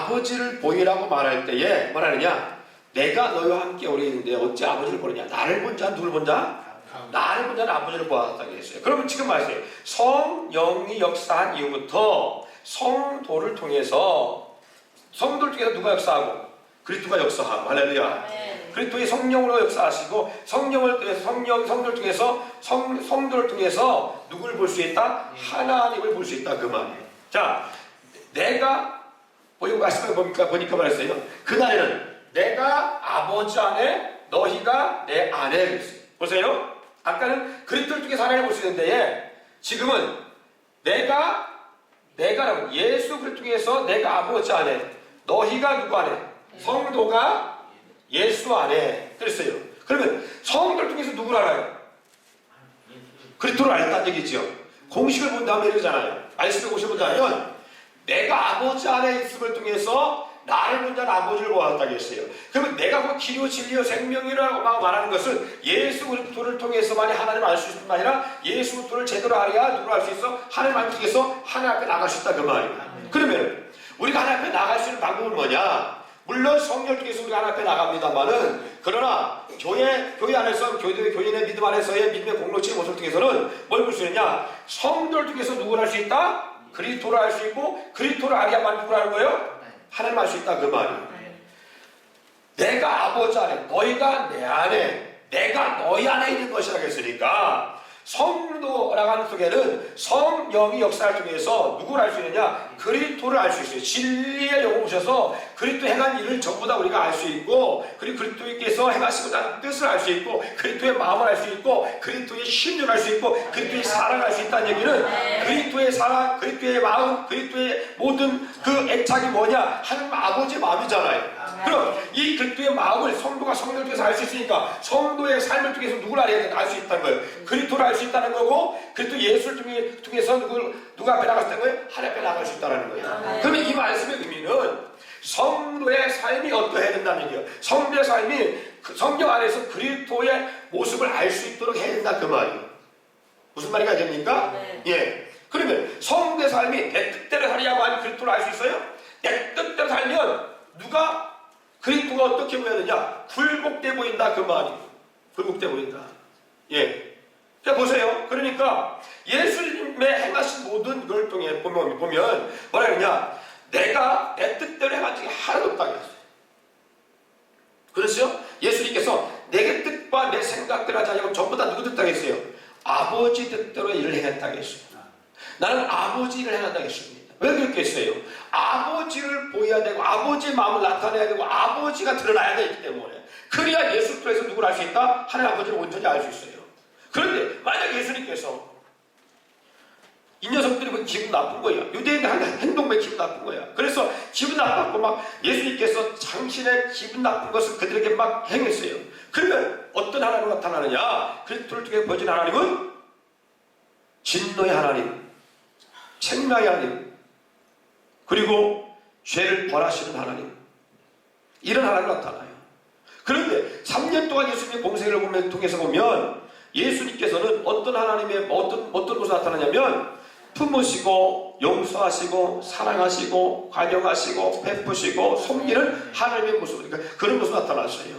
아버지를 보이라고 말할 때에 뭐라느냐? 내가 너희와 함께 오래 있는데 어찌 아버지를 보느냐? 나를 본 자는 누굴 본 자? 나를 본 자는 아버지를 보았다고 했어요. 그러면 지금 말했어요. 성령이 역사한 이후부터 성도를 통해서 누가 역사하고? 그리스도가 역사하고. 할렐루야. 그리스도의 성령으로 역사하시고 성령을 통해서 성도를 통해서 성도를 통해서 누구를 볼 수 있다? 하나님을 볼 수 있다 그 말이에요. 자, 내가 말씀을 보니까 말했어요. 그날에는 내가 아버지 안에 너희가 내 안에 그랬어요. 보세요. 아까는 그리스도를 통해서 하나님을 볼 수 있는데 지금은 내가라고 예수 그리스도 통해서 내가 아버지 안에 너희가 누구 안에? 성도가 예수 안에 그랬어요. 그러면 성도를 통해서 누구를 알아요? 그리스도를 알았다는 얘기죠. 공식을 본 다음에 이러잖아요. 말씀의 공식을 본다면 내가 아버지 안에 있음을 통해서 나를 본 자는 아버지를 보았다고 했어요. 그러면 내가 그 길이요 진리요 생명이라고 막 말하는 것은 예수 그리스도를 통해서만이 하나님을 알 수 있는 게 아니라 예수 그리스도를 제대로 알아야 누구를 알 수 있어? 하나님 통해서 하나님 앞에 나갈 수 있다 그 말이에요. 그러면 우리가 하나님 앞에 나갈 수 있는 방법은 뭐냐? 물론 성령 통해서 우리가 하나님 앞에 나갑니다만은 그러나 교회 안에서 교인의 믿음 안에서의 믿음의 공동체의 모습을 통해서는 뭘 볼 수 있느냐? 성도를 통해서 누구를 알 수 있다? 그리스도를 알 수 있고 그리스도를 알아야만 누구를 아는 거예요? 하나님 알 수 있다 그 말이에요. 내가 아버지 안에 너희가 내 안에 내가 너희 안에 있는 것이라고 했으니까 성도라고 하는 속에는 성령이 역사를 통해서 누구를 알 수 있느냐? 그리스도를 알 수 있어요. 진리의 영을 오셔서 그리스도 행한 일을 전부 다 우리가 알 수 있고 그리고 그리스도께서 행하시고자 하는 뜻을 알 수 있고 그리스도의 마음을 알 수 있고 그리스도의 심령을 알 수 있고 그리스도의 사랑을 알 수 있다는 얘기는 그리스도의 사랑, 그리스도의 마음, 그리스도의 모든 그 애착이 뭐냐? 하나님 아버지의 마음이잖아요. 그럼 이 그리스도의 마음을 성도가 성령을 통해서 알 수 있으니까 성도의 삶을 통해서 누구를 알 수 있다는 거예요. 그리스도를 알 수 있다는 거고 그리스도 예수를 통해서 누가 앞에 나갈 수 있다는 거예요? 하나님 앞에 나갈 수 있다는 거예요. 그러면 이 말씀의 의미는 성도의 삶이 어떠해야 된다는 얘기예요. 성도의 삶이 성경 안에서 그리스도의 모습을 알 수 있도록 해야 된다 그 말이에요. 무슨 말이 됩니까? 예. 그러면 성도의 삶이 내 뜻대로 살아야만 그리스도를 알 수 있어요? 내 뜻대로 살면 그리스도가 어떻게 보여야 되냐? 굴복돼 보인다 그 말이에요. 굴복돼 보인다. 예. 자 보세요. 그러니까 예수님의 행하신 모든 걸 통해 보면 뭐라 그러냐? 내가 내 뜻대로 행한 적이 하나도 없다고 했어요. 그렇죠? 예수님께서 내 뜻과 내 생각대로 하지 않고 전부 다 누구 뜻다고 했어요? 아버지 뜻대로 일을 행했다고 했어요. 나는 아버지 일을 행한다고 했습니다. 왜 그렇게 했어요? 아버지를 보여야 되고 아버지의 마음을 나타내야 되고 아버지가 드러나야 되기 때문에 그래야 예수 통해서 누구를 알 수 있다? 하나님 아버지를 온전히 알 수 있어요. 그런데 만약 예수님께서 이 녀석들이 뭐 기분 나쁜 거야. 유대인들 하는 행동만 기분 나쁜 거야. 그래서 기분 나빴고 막 예수님께서 당신의 기분 나쁜 것을 그들에게 막 행했어요. 그러면 어떤 하나님 나타나느냐? 그리스도를 통해 보여진 하나님은 진노의 하나님, 책망의 하나님, 그리고 죄를 벌하시는 하나님, 이런 하나님 나타나요. 그런데 3년 동안 예수님의 공생애를 통해서 보면 예수님께서는 어떤 하나님의 어떤 모습으로 나타나냐면 품으시고 용서하시고 사랑하시고 관용하시고 베푸시고 섬기는 하나님의 모습, 그러니까 그런 모습으로 나타났어요.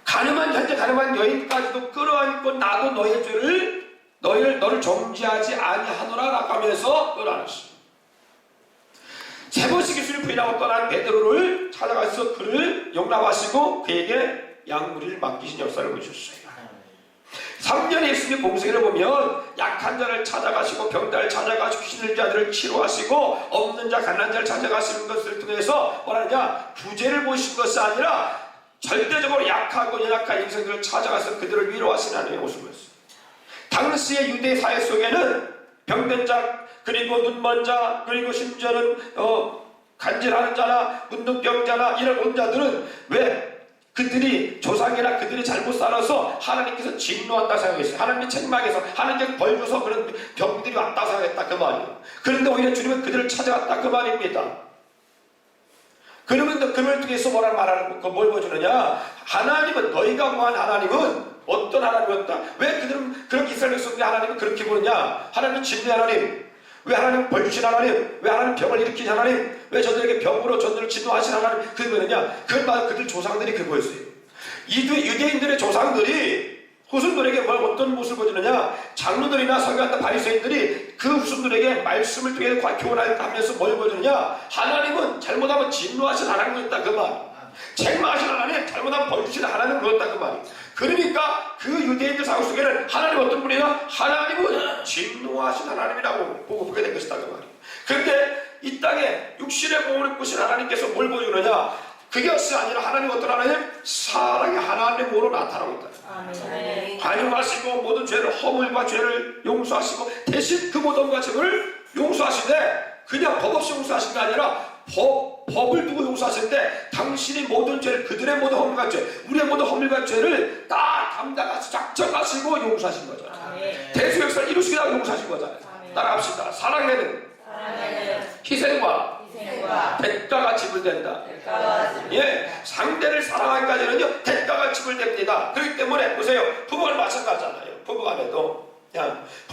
현재 가늠한 여인까지도 끌어안고 나도 너의 죄를 너를 정죄하지 아니하노라 라고 하면서 끌어안았어요. 세 번씩 예수를 부인하고 떠난 베드로를 찾아가서 그를 용납하시고 그에게 양무리를 맡기신 역사를 보여주셨어요. 3년의 예수님의 공생애를 보면 약한 자를 찾아가시고 병자를 찾아가시고 귀신을 자들을 치료하시고 없는 자 가난한 자를 찾아가시는 것을 통해서 뭐라냐? 구제를 보신 것이 아니라 절대적으로 약하고 연약한 인생들을 찾아가서 그들을 위로하시는 하나님의 모습이었어요. 당시의 유대 사회 속에는 병든 자, 그리고 눈먼 자, 그리고 심지어는 간질하는 자나 문둥병자나 이런 온자들은 왜? 그들이 조상이나 그들이 잘못 살아서 하나님께서 진노한다 생각했어요. 하나님이 책망해서 하나님께 벌 줘서 그런 병들이 왔다 생각했다 그 말이에요. 그런데 오히려 주님은 그들을 찾아갔다 그 말입니다. 그러면 그를 통해서 뭘 보여주느냐? 하나님은 너희가 구한 하나님은 어떤 하나님이었다? 왜 그들은 그렇게 이스라엘 백성들이 하나님을 그렇게 보느냐? 하나님은 진노의 하나님, 왜 하나님 벌 주신 하나님, 왜 하나님 병을 일으킨 하나님, 왜 저들에게 병으로 저들을 성도들을 지도하신 하나님 그게 뭐냐? 그건 바로 그들 조상들이 그거였어요. 유대인들의 조상들이 후손들에게 어떤 모습을 보여주느냐? 장로들이나 선교한다 바리새인들이 그 후손들에게 말씀을 통해 교훈하면서 뭘 보여주느냐? 하나님은 잘못하면 진노하신 하나님이었다 그 말. 책망하신 하나님, 잘못하면 벌주신 하나님은 그렇다 그 말이. 그러니까 그 유대인들 사고 속에는 하나님 어떤 분이냐? 하나님은 진노하신 하나님이라고 보게 된 것이다 그 말이. 그런데 이 땅에 육신의 몸을 입으신 하나님께서 뭘 보여주느냐? 그것이 아니라 하나님 어떤 하나님? 사랑의 하나님으로 나타나고 있다. 관용하시고 모든 죄를 허물과 죄를 용서하시고 대신 그 모든 죄를 용서하시되 그냥 법 없이 용서하신 게 아니라 법을 두고 용서하시는데 당신이 모든 죄를 그들의 모든 허물과 죄 우리의 모든 허물과 죄를 다 담당하시고 작정하시고 용서하신 거잖아요. 대수역사를 이루시기라고 용서하신 거잖아요. 따라합시다. 사랑에는 희생과 대가가 지불된다. 예, 상대를 사랑하기까지는요 대가가 지불됩니다. 그렇기 때문에 보세요. 부부가 마찬가지잖아요. 부부간에도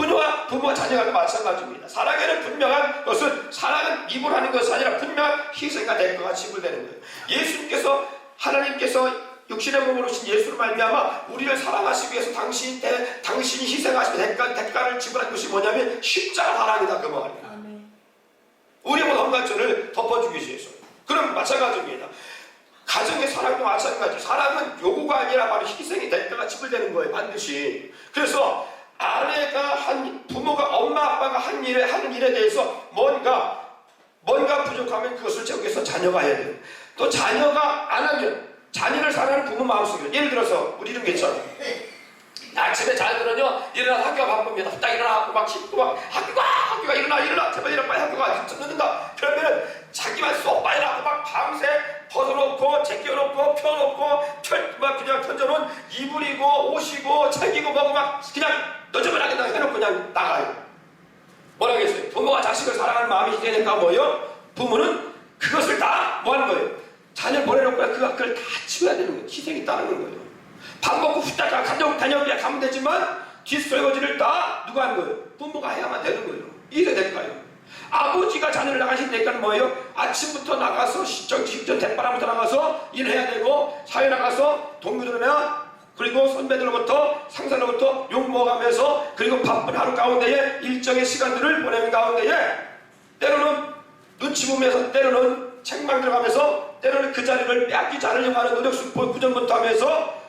부모와 자녀가 마찬가지입니다. 사랑에는 분명한 것은 사랑은 입으로 하는 것이 아니라 분명한 희생과 대가가 지불되는 거예요. 예수님께서 하나님께서 육신의 몸으로 오신 예수를 말미암아 우리를 사랑하시기 위해서 당신이 희생하시고 대가를 지불한 것이 뭐냐면 십자가 사랑이다 그 말이에요. 우리의 모든 험한 죄를 덮어주기 위해서. 그럼 마찬가지입니다. 가정의 사랑도 마찬가지. 사랑은 요구가 아니라 바로 희생이 대가가 지불되는 거예요. 반드시. 그래서 부모가 엄마 아빠가 하는 일에 대해서 뭔가 부족하면 그것을 채우기 위해서 자녀가 해야 돼요. 또 자녀가 안 하면 자녀를 사랑하는 부모 마음속에 예를 들어서 우리 좀 괜찮아요. 아침에 잘 들으면 일어나서 학교가 바쁩니다. 딱 일어나고 막 씻고 막 학교가 일어나 제발 일어나 빨리 학교가 늦는다. 그러면은 자기만 쏙 빨리 나고 막 밤새 벗어놓고 제껴놓고 펴놓고 막 그냥 던져놓은 이불이고 옷이고 책이고 뭐고 막 그냥 너저분하게 해놓고 그냥 나가요. 뭐라 하겠어요? 부모가 자식을 사랑하는 마음이 희생되니까 뭐예요? 부모는 그것을 다 뭐 하는 거예요? 자녀를 보내놓고 그걸 다 치워야 되는 거예요. 희생이 따르는 거예요. 밥 먹고 후딱 다녀오기야 가면 되지만 뒷설거지를 다 누가 하는 거예요? 부모가 해야만 되는 거예요. 이래 될까요? 아버지가 자녀를 나가신 대가는 뭐예요? 아침부터 나가서 직전 대바람부터 나가서 일해야 되고 사회 나가서 동료들이나 그리고 선배들로부터 상사로부터 욕 먹어가면서 그리고 바쁜 하루 가운데에 일정의 시간들을 보내는 가운데에 때로는 눈치 보면서 때로는 책망 들어가면서 때로는 그 자리를 빼앗기지 않으려고 하는 노력 구전부터 하면서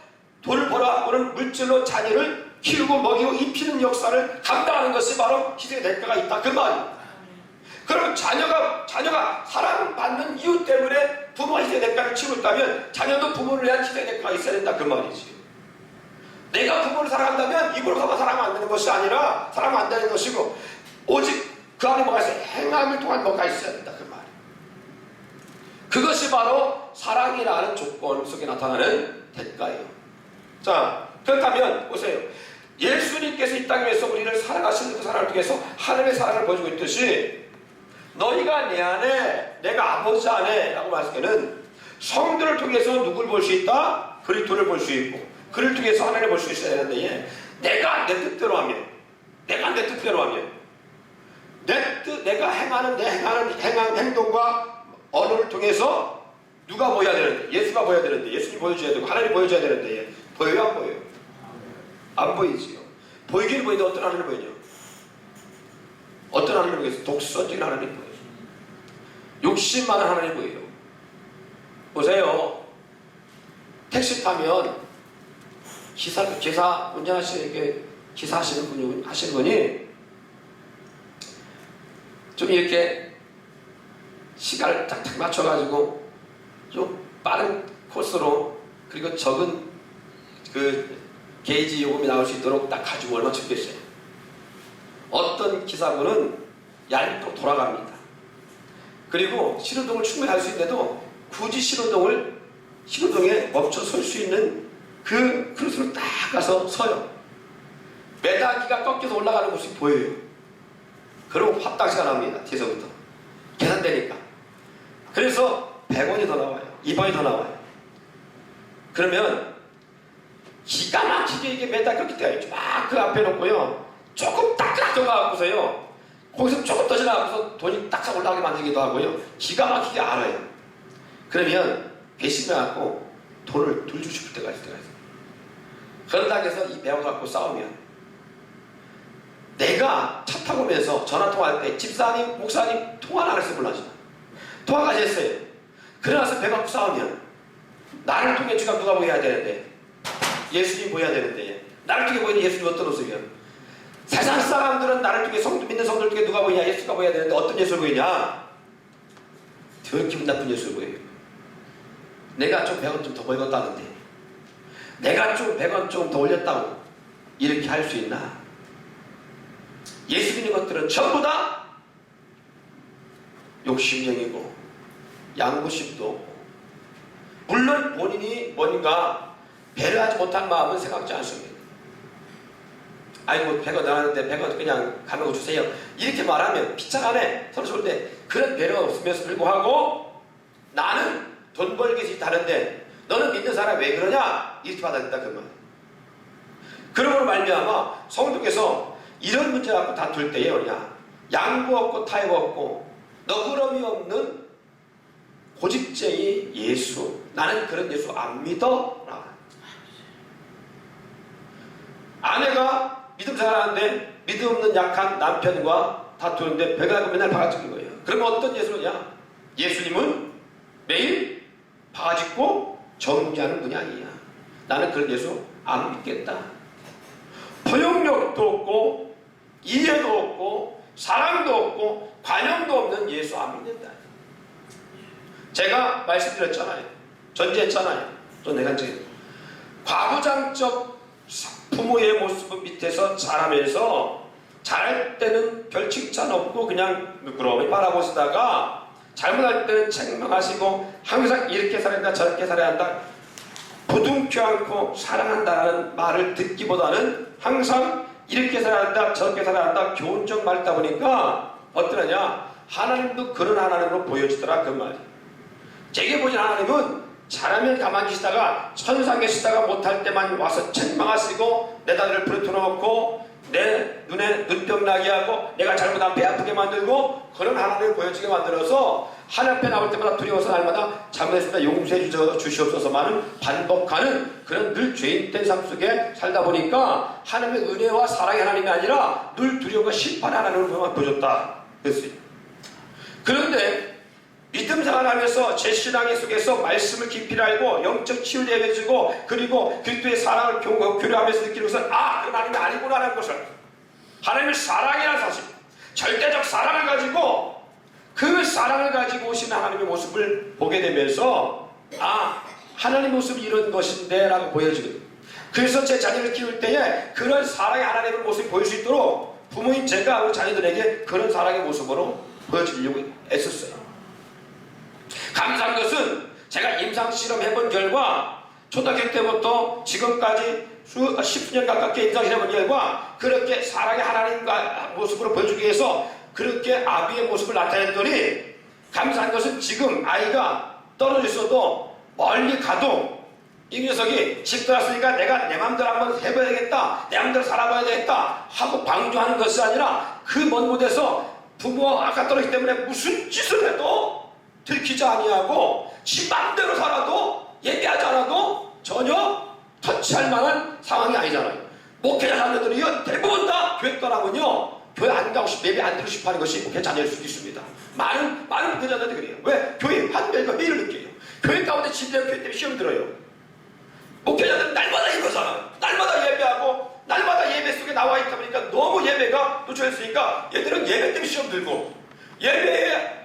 돈을 벌어오는 물질로 자녀를 키우고 먹이고 입히는 역사를 감당하는 것이 바로 희생의 대가가 있다 그 말이에요. 그럼 자녀가 사랑받는 이유 때문에 부모가 희생의 대가를 치고 있다면 자녀도 부모를 위한 희생의 대가가 있어야 된다 그 말이지. 내가 부모를 사랑한다면 입으로서만 사랑하면 안 되는 것이 아니라 사랑하면 안 되는 것이고 오직 그 안에 뭐가 있어요? 행함을 통한 뭐가 있어야 된다 그 말이에요. 그것이 바로 사랑이라는 조건 속에 나타나는 대가예요. 자, 그렇다면 보세요. 예수님께서 이 땅에서 우리를 사랑하시는 그 사랑을 통해서 하나님의 사랑을 보여주고 있듯이 너희가 내 안에 내가 아버지 안에 라고 말씀하는 성도를 통해서 누굴 볼 수 있다? 그리스도를 볼 수 있고 그를 통해서 하나님을 볼 수 있어야 되는데 내가 내 뜻대로 하면 내가 행하는 행동과 언어를 통해서 누가 보여야 되는데 예수가 보여야 되는데 예수님 보여줘야 되고 하나님 보여줘야 되는데 보여요 안 보여요? 안 보이지요. 보이기는 보이는데 어떤 하나님 보이죠? 어떤 하나님 보이겠어요? 독선적인 하나님 보여요. 욕심 많은 하나님 보여요. 보세요. 택시 타면 기사 운전하시는 분이 좀 이렇게 시간을 탁탁 맞춰가지고 좀 빠른 코스로 그리고 적은 그 게이지 요금이 나올 수 있도록 딱 가지고 얼마 쳤겠어요. 어떤 기사분은 얇게 돌아갑니다. 그리고 신호등을 충분히 할 수 있는데도 굳이 신호등에 멈춰 설 수 있는 그 그릇으로 딱 가서 서요. 매다기가 꺾여서 올라가는 모습이 보여요. 그러고 화딱지가 납니다. 뒤에서부터 계산되니까. 그래서 100원이 더 나와요. 2번이 더 나와요. 그러면 기가 막히게 이게 매달 꺾일 때가 있죠. 막 그 앞에 놓고요. 조금 딱 들어가고서요. 거기서 조금 더 지나가면서 돈이 딱 올라가게 만들기도 하고요. 기가 막히게 알아요. 그러면 괘씸해갖고 돈을 돌리고 싶을 때가 있을 때가 있어요. 그런다 해서 이 배워 갖고 싸우면, 내가 차 타고 오면서 전화통화할 때 집사님, 목사님 통화는 안 했어요. 몰라죠. 통화까지 했어요. 그러나서 배 갖고 싸우면, 나를 통해 주가 누가 보여야 되는데, 예수님 보여야 되는데, 나를 통해 보이는 예수님 어떤 모습이야? 세상 사람들은 나를 통해 믿는 성도들 통해 누가 보이냐? 예수가 보여야 되는데 어떤 예수를 보이냐? 더 기분 나쁜 예수를 보여요. 내가 좀 100원 좀 더 벌었다는데, 내가 좀 100원 좀 더 올렸다고 이렇게 할 수 있나? 예수 믿는 것들은 전부 다 욕심쟁이고 양보심도 없고, 물론 본인이 뭔가 배려하지 못한 마음은 생각지 않습니다. 아이고 100원 나왔는데 100원 그냥 가면 주세요 이렇게 말하면 비참하네 서로 좋은데, 그런 배려가 없으면서 불구하고 나는 돈 벌기 위해서 다른데 너는 믿는 사람 왜 그러냐 이렇게 받아들인다 그 말. 그러므로 말미암아 성도께서 이런 문제 갖고 다툴 때에 뭐냐, 양보 없고 타협 없고 너그러움이 없는 고집쟁이 예수, 나는 그런 예수 안 믿어 라고. 아내가 믿음 잘하는데 믿음 없는 약한 남편과 다투는데 벽에 맨날 바가지는 거예요. 그러면 어떤 예수냐? 예수님은 매일 바가짓고 정죄하는 분이 아니야. 나는 그런 예수 안 믿겠다. 포용력도 없고 이해도 없고 사랑도 없고 관용도 없는 예수 안 믿는다. 제가 말씀드렸잖아요. 전제했잖아요. 또 내가 이제 과부장적 부모의 모습 밑에서 자라면서, 잘할 때는 별 칭찬 없고 그냥 부끄러움을 바라보시다가 잘못할 때는 책망하시고 항상 이렇게 살아야 한다 저렇게 살아야 한다 부둥켜 안고 사랑한다라는 말을 듣기보다는 항상 이렇게 살아야 한다 저렇게 살아야 한다 교훈적 말을 듣다 보니까 어떠냐, 하나님도 그런 하나님으로 보여지더라 그 말이. 제게 보인 하나님은 잘하면 가만히 계시다가 천상 계시다가 못할 때만 와서 책망하시고 내 다리를 부러뜨려놓고 내 눈에 눈병 나게 하고 내가 잘못하면 배 아프게 만들고, 그런 하나님을 보여지게 만들어서 하나님 앞에 나올 때마다 두려워서 날마다 잘못했습니다 용서해 주시옵소서만은 반복하는 그런 늘 죄인된 삶 속에 살다 보니까 하나님의 은혜와 사랑의 하나님이 아니라 늘 두려움과 심판의 하나님을 보여줬다 그랬어요. 그런데 믿음 생활하면서 제 신앙의 속에서 말씀을 깊이 알고 영적 치유를 해주고 그리고 그리스도의 사랑을 교류하면서 느끼는 것은 아, 그 하나님이 아니구나라는 것을, 하나님의 사랑이라는 사실, 절대적 사랑을 가지고 그 사랑을 가지고 오신 하나님의 모습을 보게 되면서 아, 하나님의 모습이 이런 것인데 라고 보여지거든요. 그래서 제 자녀를 키울 때에 그런 사랑의 하나님의 모습을 보일 수 있도록 부모인 제가 우리 자녀들에게 그런 사랑의 모습으로 보여주려고 애썼어요. 감사한 것은 제가 임상실험 해본 결과 초등학교 때부터 지금까지 십수년 가깝게 임상실험 해본 결과 그렇게 사랑의 하나님과 모습으로 보여주기 위해서 그렇게 아비의 모습을 나타냈더니, 감사한 것은 지금 아이가 떨어져 있어도 멀리 가도 이 녀석이 집 들어왔으니까 내가 내 맘대로 한번 해봐야 되겠다 내 맘대로 살아봐야 되겠다 하고 방조하는 것이 아니라 그 먼 곳에서 부모가 아까 떨어지기 때문에 무슨 짓을 해도 들키지 아니하고 지 맘대로 살아도 예배하지 않아도 전혀 터치할 만한 상황이 아니잖아요. 목회자 자녀들이 대부분 다 교회 떠나면요 교회 안 가고 싶고 예배 안 드리고 싶어 하는 것이 목회 자녀일 수도 있습니다. 많은 목회자들이 그래요. 왜? 교회 환멸과 회의를 느껴요. 교회 가운데 진대한 교회 때문에 시험 들어요. 목회자들은 날마다 이거잖아. 날마다 예배하고 날마다 예배 속에 나와 있다 보니까 너무 예배가 노출했으니까 얘들은 예배 때문에 시험 들고 예배에